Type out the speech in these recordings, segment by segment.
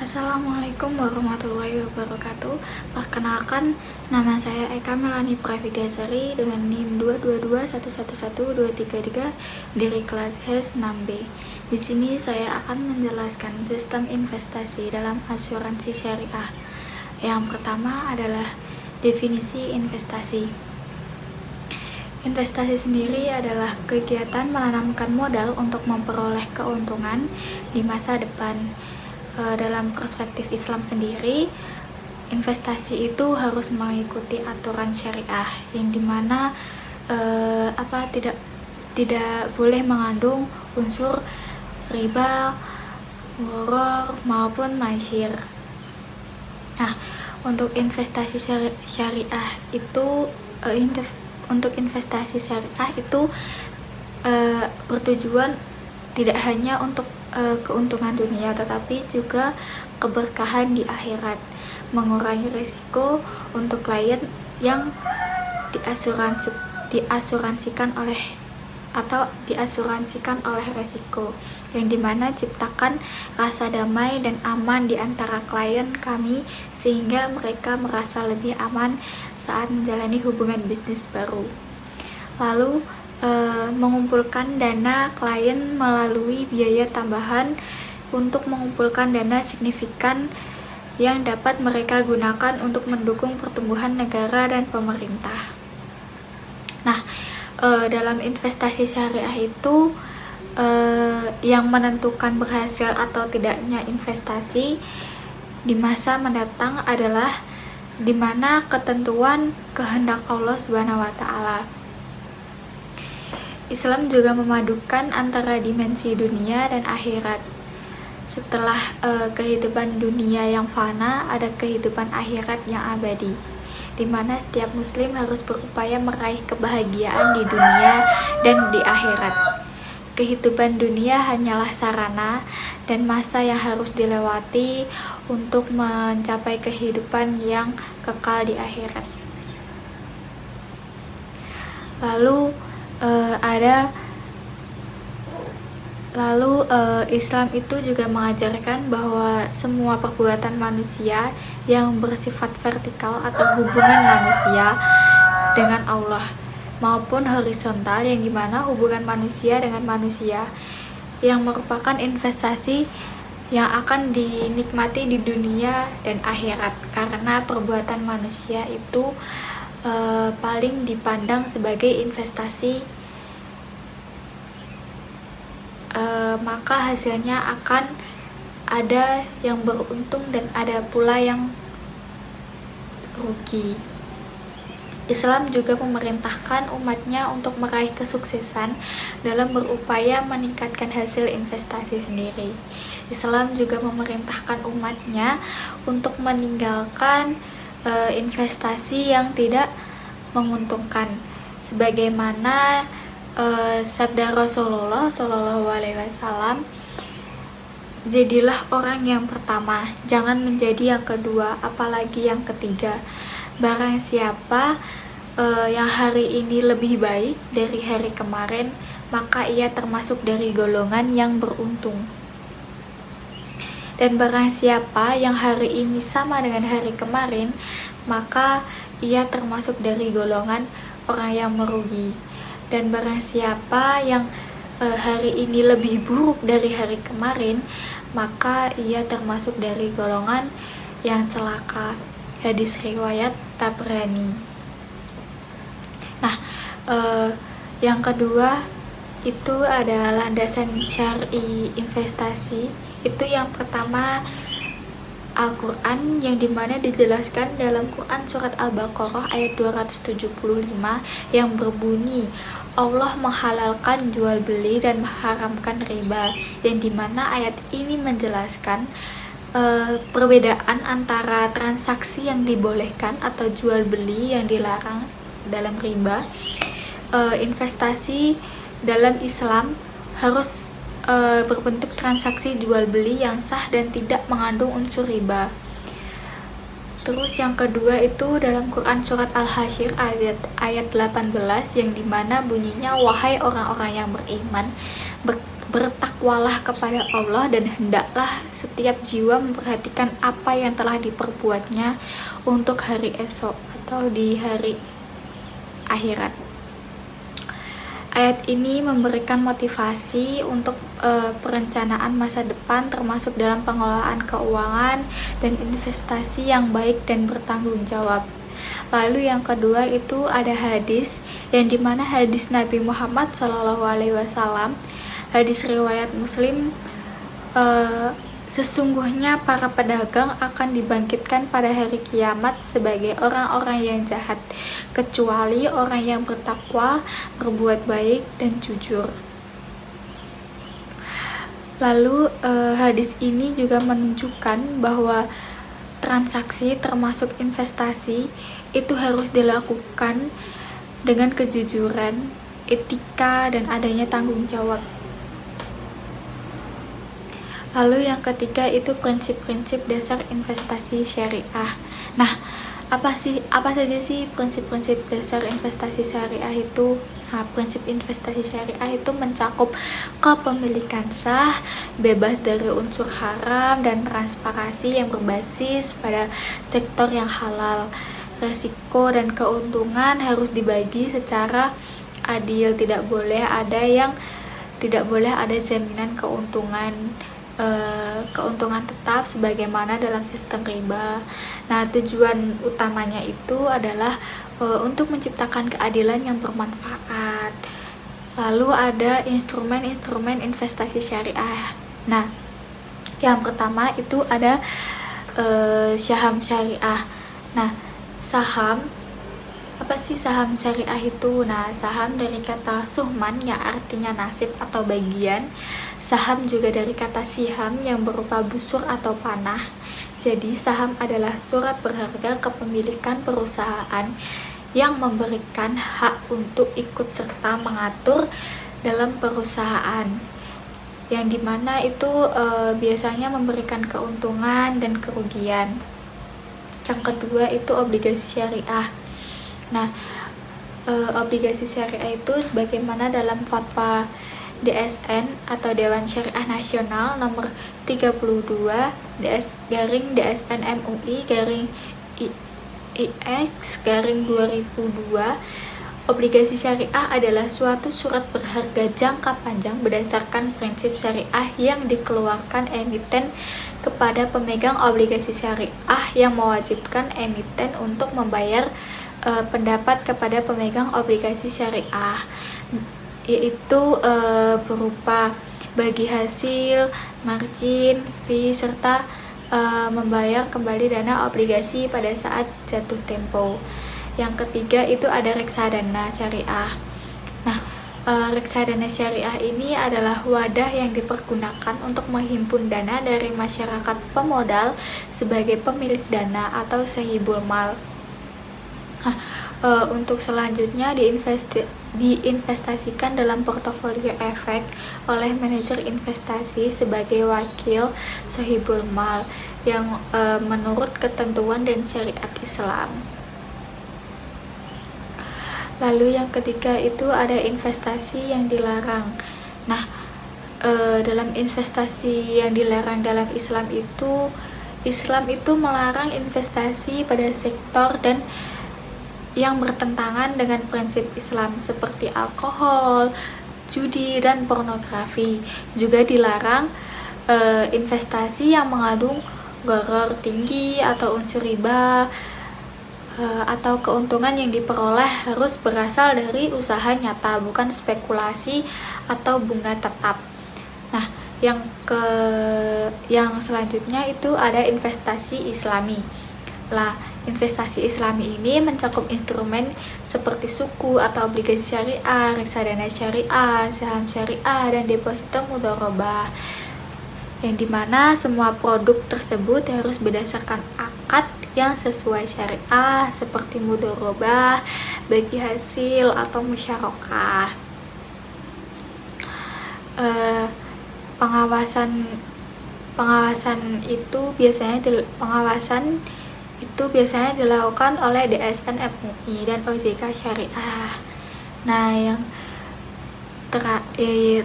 Assalamualaikum warahmatullahi wabarakatuh. Perkenalkan, nama saya Eka Melani Pravidyasari dengan NIM 222111233 dari kelas H6B. Di sini saya akan menjelaskan sistem investasi dalam asuransi syariah. Yang pertama adalah definisi investasi. Investasi sendiri adalah kegiatan menanamkan modal untuk memperoleh keuntungan di masa depan. Dalam perspektif Islam sendiri, investasi itu harus mengikuti aturan syariah yang dimana tidak boleh mengandung unsur riba, gharar maupun maisir. Nah, untuk investasi syariah itu bertujuan tidak hanya untuk keuntungan dunia, tetapi juga keberkahan di akhirat, mengurangi risiko untuk klien yang diasuransikan oleh resiko, yang dimana ciptakan rasa damai dan aman di antara klien kami sehingga mereka merasa lebih aman saat menjalani hubungan bisnis baru. Lalu mengumpulkan dana klien melalui biaya tambahan untuk mengumpulkan dana signifikan yang dapat mereka gunakan untuk mendukung pertumbuhan negara dan pemerintah. Nah, dalam investasi syariah itu yang menentukan berhasil atau tidaknya investasi di masa mendatang adalah di mana ketentuan kehendak Allah SWT. Islam juga memadukan antara dimensi dunia dan akhirat. Setelah kehidupan dunia yang fana, ada kehidupan akhirat yang abadi, di mana setiap muslim harus berupaya meraih kebahagiaan di dunia dan di akhirat. Kehidupan dunia hanyalah sarana dan masa yang harus dilewati untuk mencapai kehidupan yang kekal di akhirat. Lalu Islam itu juga mengajarkan bahwa semua perbuatan manusia yang bersifat vertikal atau hubungan manusia dengan Allah maupun horizontal, yang dimana hubungan manusia dengan manusia yang merupakan investasi yang akan dinikmati di dunia dan akhirat, karena perbuatan manusia itu paling dipandang sebagai investasi, maka hasilnya akan ada yang beruntung dan ada pula yang rugi. Islam juga memerintahkan umatnya untuk meraih kesuksesan dalam berupaya meningkatkan hasil investasi sendiri. Islam juga memerintahkan umatnya untuk meninggalkan investasi yang tidak menguntungkan, sebagaimana sabda Rasulullah SAW, jadilah orang yang pertama, jangan menjadi yang kedua, apalagi yang ketiga. Barang siapa yang hari ini lebih baik dari hari kemarin, maka ia termasuk dari golongan yang beruntung. Dan barang siapa yang hari ini sama dengan hari kemarin, maka ia termasuk dari golongan orang yang merugi. Dan barang siapa yang hari ini lebih buruk dari hari kemarin, maka ia termasuk dari golongan yang celaka. Hadis riwayat Tabrani. Nah, yang kedua itu ada landasan syar'i investasi. Itu yang pertama Al-Quran, yang dimana dijelaskan dalam Quran surat Al-Baqarah ayat 275 yang berbunyi, Allah menghalalkan jual beli dan mengharamkan riba, yang dimana ayat ini menjelaskan perbedaan antara transaksi yang dibolehkan atau jual beli yang dilarang dalam riba. Investasi dalam Islam harus berbentuk transaksi jual beli yang sah dan tidak mengandung unsur riba. Terus yang kedua itu dalam Quran surat Al-Hasyr ayat 18, yang dimana bunyinya, wahai orang-orang yang beriman, bertakwalah kepada Allah dan hendaklah setiap jiwa memperhatikan apa yang telah diperbuatnya untuk hari esok atau di hari akhirat. Ayat ini memberikan motivasi untuk perencanaan masa depan, termasuk dalam pengelolaan keuangan dan investasi yang baik dan bertanggung jawab. Lalu yang kedua itu ada hadis, yang dimana hadis Nabi Muhammad SAW, hadis riwayat Muslim, sesungguhnya para pedagang akan dibangkitkan pada hari kiamat sebagai orang-orang yang jahat, kecuali orang yang bertakwa, berbuat baik, dan jujur. Lalu hadis ini juga menunjukkan bahwa transaksi termasuk investasi itu harus dilakukan dengan kejujuran, etika, dan adanya tanggung jawab. Lalu yang ketiga itu prinsip-prinsip dasar investasi syariah. Nah, apa saja sih prinsip-prinsip dasar investasi syariah itu? Nah, prinsip investasi syariah itu mencakup kepemilikan sah, bebas dari unsur haram, dan transparansi yang berbasis pada sektor yang halal. Resiko dan keuntungan harus dibagi secara adil, tidak boleh ada jaminan keuntungan tetap sebagaimana dalam sistem riba. Nah, tujuan utamanya itu adalah untuk menciptakan keadilan yang bermanfaat. Lalu ada instrumen-instrumen investasi syariah. Nah, yang pertama itu ada saham syariah. Nah, saham, apa sih saham syariah itu? Nah, saham dari kata suhman yang artinya nasib atau bagian. Saham juga dari kata siham yang berupa busur atau panah. Jadi saham adalah surat berharga kepemilikan perusahaan yang memberikan hak untuk ikut serta mengatur dalam perusahaan, yang dimana itu biasanya memberikan keuntungan dan kerugian. Yang kedua itu obligasi syariah. Nah, obligasi syariah itu sebagaimana dalam fatwa DSN atau Dewan Syariah Nasional nomor 32 DSN MUI IX/2002. Obligasi syariah adalah suatu surat berharga jangka panjang berdasarkan prinsip syariah yang dikeluarkan emiten kepada pemegang obligasi syariah, yang mewajibkan emiten untuk membayar pendapat kepada pemegang obligasi syariah, yaitu berupa bagi hasil, margin, fee, serta membayar kembali dana obligasi pada saat jatuh tempo. Yang ketiga itu ada reksadana syariah. Nah, reksadana syariah ini adalah wadah yang dipergunakan untuk menghimpun dana dari masyarakat pemodal sebagai pemilik dana atau sahibul mal. Nah, untuk selanjutnya diinvestasikan dalam portofolio efek oleh manajer investasi sebagai wakil sahibul mal yang menurut ketentuan dan syariat Islam. Lalu yang ketiga itu ada investasi yang dilarang. Nah, dalam investasi yang dilarang dalam Islam itu melarang investasi pada sektor dan yang bertentangan dengan prinsip Islam seperti alkohol, judi, dan pornografi. Juga dilarang investasi yang mengandung gharar tinggi atau unsur riba, atau keuntungan yang diperoleh harus berasal dari usaha nyata, bukan spekulasi atau bunga tetap. Nah, yang selanjutnya itu ada investasi Islami. Lah, investasi Islami ini mencakup instrumen seperti suku atau obligasi syariah, reksadana syariah, saham syariah, dan deposito mudharabah, yang dimana semua produk tersebut harus berdasarkan akad yang sesuai syariah seperti mudharabah, bagi hasil, atau musyarakah. Pengawasan itu biasanya dilakukan oleh DSN MUI dan OJK Syariah. Nah,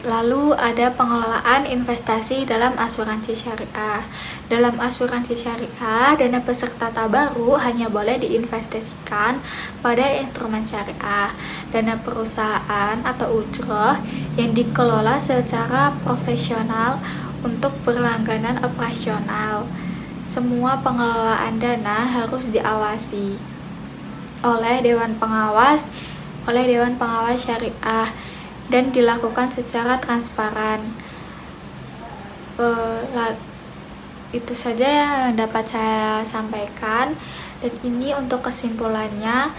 Lalu ada pengelolaan investasi dalam asuransi syariah. Dalam asuransi syariah, dana peserta tabaru hanya boleh diinvestasikan pada instrumen syariah, dana perusahaan atau ujroh yang dikelola secara profesional untuk berlangganan operasional. Semua pengelolaan dana harus diawasi oleh Dewan Pengawas Syariah dan dilakukan secara transparan. Itu saja yang dapat saya sampaikan, dan ini untuk kesimpulannya.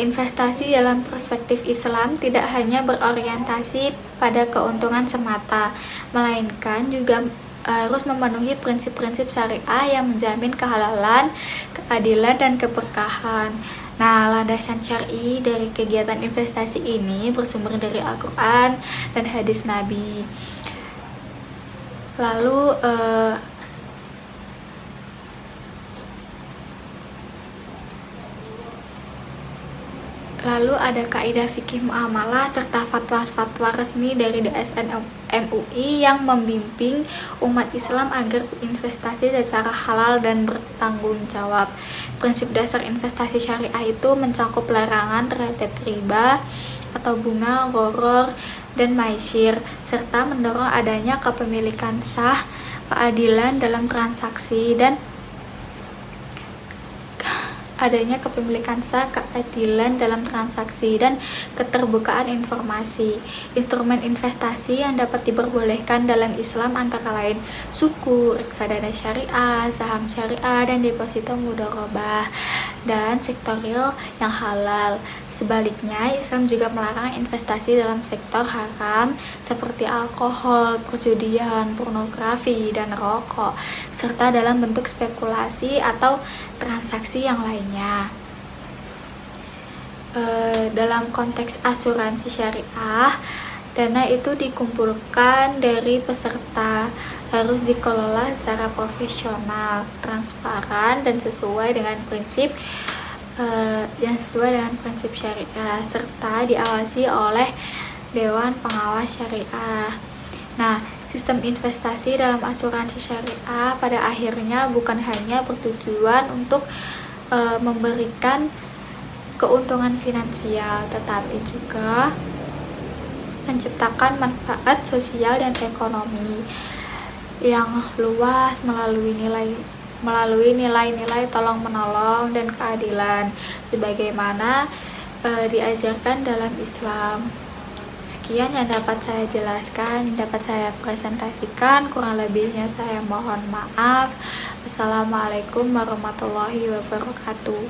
Investasi dalam perspektif Islam tidak hanya berorientasi pada keuntungan semata, melainkan juga harus memenuhi prinsip-prinsip syariah yang menjamin kehalalan, keadilan, dan keberkahan. Nah, landasan syar'i dari kegiatan investasi ini bersumber dari Al-Quran dan hadis Nabi. Lalu ada kaidah fikih muamalah serta fatwa-fatwa resmi dari DSN MUI yang membimbing umat Islam agar berinvestasi secara halal dan bertanggung jawab. Prinsip dasar investasi syariah itu mencakup larangan terhadap riba atau bunga, gharar, dan maisir, serta mendorong adanya kepemilikan sah, keadilan dalam transaksi, dan keterbukaan informasi. Instrumen investasi yang dapat diperbolehkan dalam Islam antara lain suku, reksadana syariah, saham syariah, dan deposito mudharabah, dan sektor real yang halal. Sebaliknya, Islam juga melarang investasi dalam sektor haram seperti alkohol, perjudian, pornografi, dan rokok, serta dalam bentuk spekulasi atau transaksi yang lainnya. Dalam konteks asuransi syariah, dana itu dikumpulkan dari peserta, harus dikelola secara profesional, transparan, dan sesuai dengan prinsip syariah, serta diawasi oleh Dewan Pengawas Syariah. Nah, sistem investasi dalam asuransi syariah pada akhirnya bukan hanya bertujuan untuk memberikan keuntungan finansial, tetapi juga menciptakan manfaat sosial dan ekonomi yang luas melalui nilai-nilai tolong-menolong dan keadilan sebagaimana diajarkan dalam Islam. Sekian yang dapat saya jelaskan, yang dapat saya presentasikan. Kurang lebihnya saya mohon maaf. Wassalamualaikum warahmatullahi wabarakatuh.